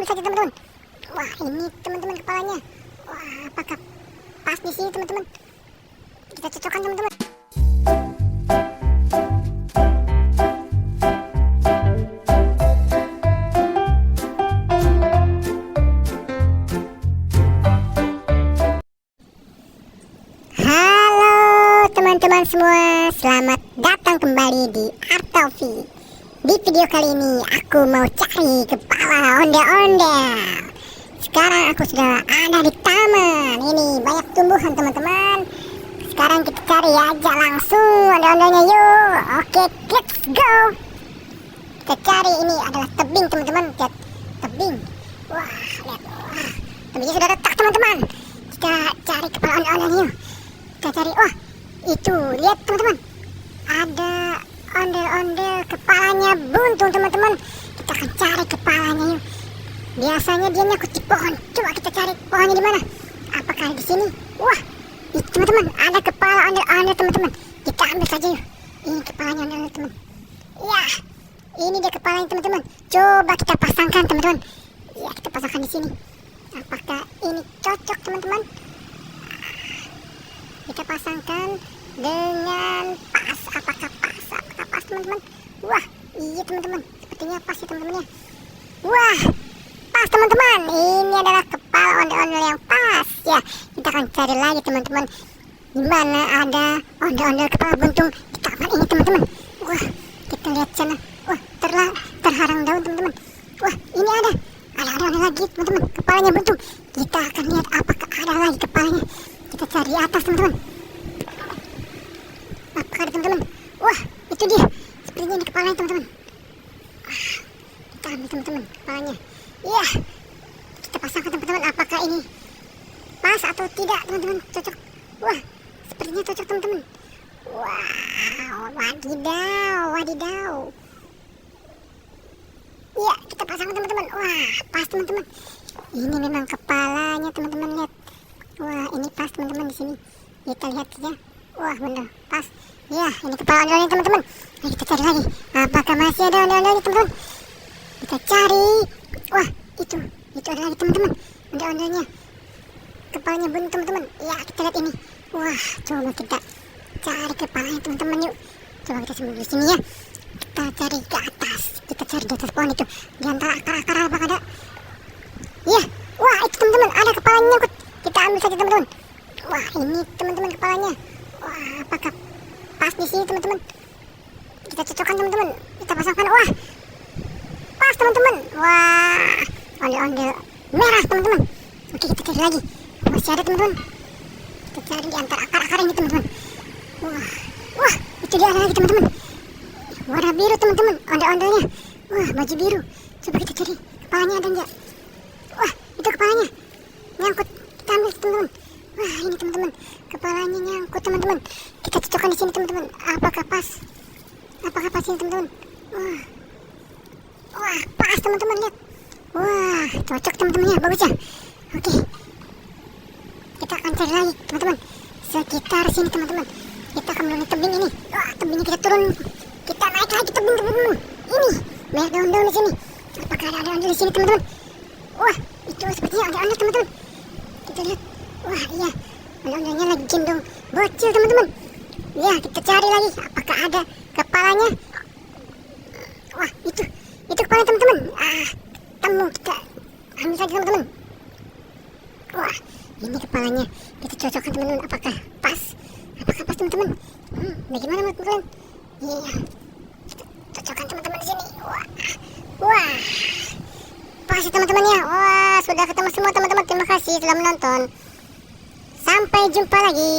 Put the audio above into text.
ambil saja teman-teman. Wah, ini teman-teman kepalanya. Wah, apakah pas di sini teman-teman? Kita cocokkan teman-teman. Halo teman-teman semua, selamat datang kembali di Artofi. Di video kali ini aku mau cari kepala ondel-ondel. Sekarang aku sudah ada di taman. Ini banyak tumbuhan teman-teman. Sekarang kita cari aja langsung ondel-ondelnya yuk. Oke, let's go. Kita cari, ini adalah tebing teman-teman. Lihat, tebing. Wah, lihat. Wah, tebingnya sudah retak teman-teman. Kita cari kepala ondel-ondelnya yuk. Kita cari, wah itu, lihat teman-teman. Ada ondel-ondel kepalanya buntung teman-teman. Kita akan cari kepalanya yuk. Biasanya dia nyangkut di pohon. Coba kita cari pohonnya di mana. Apakah di sini? Wah, itu teman-teman, ada kepala ondel-ondel teman-teman. Kita ambil saja yuk. Ini kepalanya ondel-ondel teman. Ya, ini dia kepalanya teman-teman. Coba kita pasangkan teman-teman. Ya, kita pasangkan di sini. Apakah ini cocok teman-teman? Kita pasangkan dengan pas. Apakah pas? Apakah pas teman-teman? Wah, iya teman-teman. Sepertinya pas ya teman-teman ya. Wah, pas teman-teman. Ini adalah kepala ondel-ondel yang pas. Ya, kita akan cari lagi teman-teman. Di mana ada ondel-ondel kepala buntung di taman ini teman-teman. Wah, kita lihat sana. Wah, terharang daun teman-teman. Wah, ini ada ondel lagi teman-teman. Kepalanya buntung. Kita akan lihat apakah ada lagi kepalanya. Kita cari di atas teman-teman. Apakah ada teman-teman? Wah, itu dia. Sepertinya ini kepalanya teman-teman. Kita ambil teman-teman kepalanya. Iya, kita pasangkan teman-teman. Apakah ini pas atau tidak teman-teman? Cocok. Wah, sepertinya cocok teman-teman. Wow, wadidaw. Iya, kita pasangkan teman-teman. Wah, pas teman-teman. Ini memang kepalanya teman-teman, lihat. Wah, ini pas teman-teman di sini. Kita lihat saja. Wah, benar pas. Ya, ini kepala ondel-ondelnya teman-teman. Ayo kita cari lagi. Apakah masih ada ondel-ondelnya teman-teman? Kita cari. Wah, itu ada lagi teman-teman. Ondel-ondelnya. Kepalanya buntung teman-teman. Ya, kita lihat ini. Wah, coba kita cari kepalanya teman-teman yuk. Coba kita sembunyi di sini ya. Kita cari ke atas. Kita cari di atas pohon itu. Di antara akar-akar apa ada? Iya. Wah, itu teman-teman, ada kepalanya nyangkut. Kita ambil saja teman-teman. Wah, ini teman-teman kepalanya. Wah, apakah pas di sini teman-teman? Kita cocokkan teman-teman. Kita pasangkan. Wah, pas teman-teman. Wah, ondel-ondel merah teman-teman. Oke, kita cari lagi. Masih ada teman-teman. Kita cari di antara akar-akar ini teman-teman. Wah, itu dia ada lagi teman-teman. Warna biru teman-teman, ondel-ondelnya. Wah, baju biru. Coba kita cari kepalanya ada enggak? Wah, itu kepalanya nyangkut. Kita ambil teman-teman. Wah, ini teman-teman, kepalanya nyangkut teman-teman. Kita cocokkan di sini teman-teman. Apakah pas? Apakah pas ini teman-teman? Wah, pas teman-teman, lihat. Wah, cocok teman-teman ya, bagus ya. Oke, kita akan cari lagi teman-teman. Sekitar sini teman-teman. Kita akan melalui tebing ini. Wah, tebingnya kita turun. Kita naik lagi tebing. Ini banyak daun-daun di sini. Apakah ada daun di sini teman-teman? Wah, itu sepertinya ada ondel teman-teman. Kita lihat. Wah, iya, ondel-ondelnya lagi gendong bocil teman-teman. Ya, kita cari lagi. Apakah ada kepalanya? Wah, itu kepalanya teman-teman. Temu, kita ambil saja teman-teman. Wah, ini kepalanya. Kita cocokkan teman-teman. Apakah pas? Apakah pas teman-teman? Bagaimana menurut kalian? Iya, kita cocokkan teman-teman di sini. Wah. Pas ya teman-teman ya. Wah, sudah ketemu semua teman-teman. Terima kasih sudah menonton. Sampai jumpa lagi.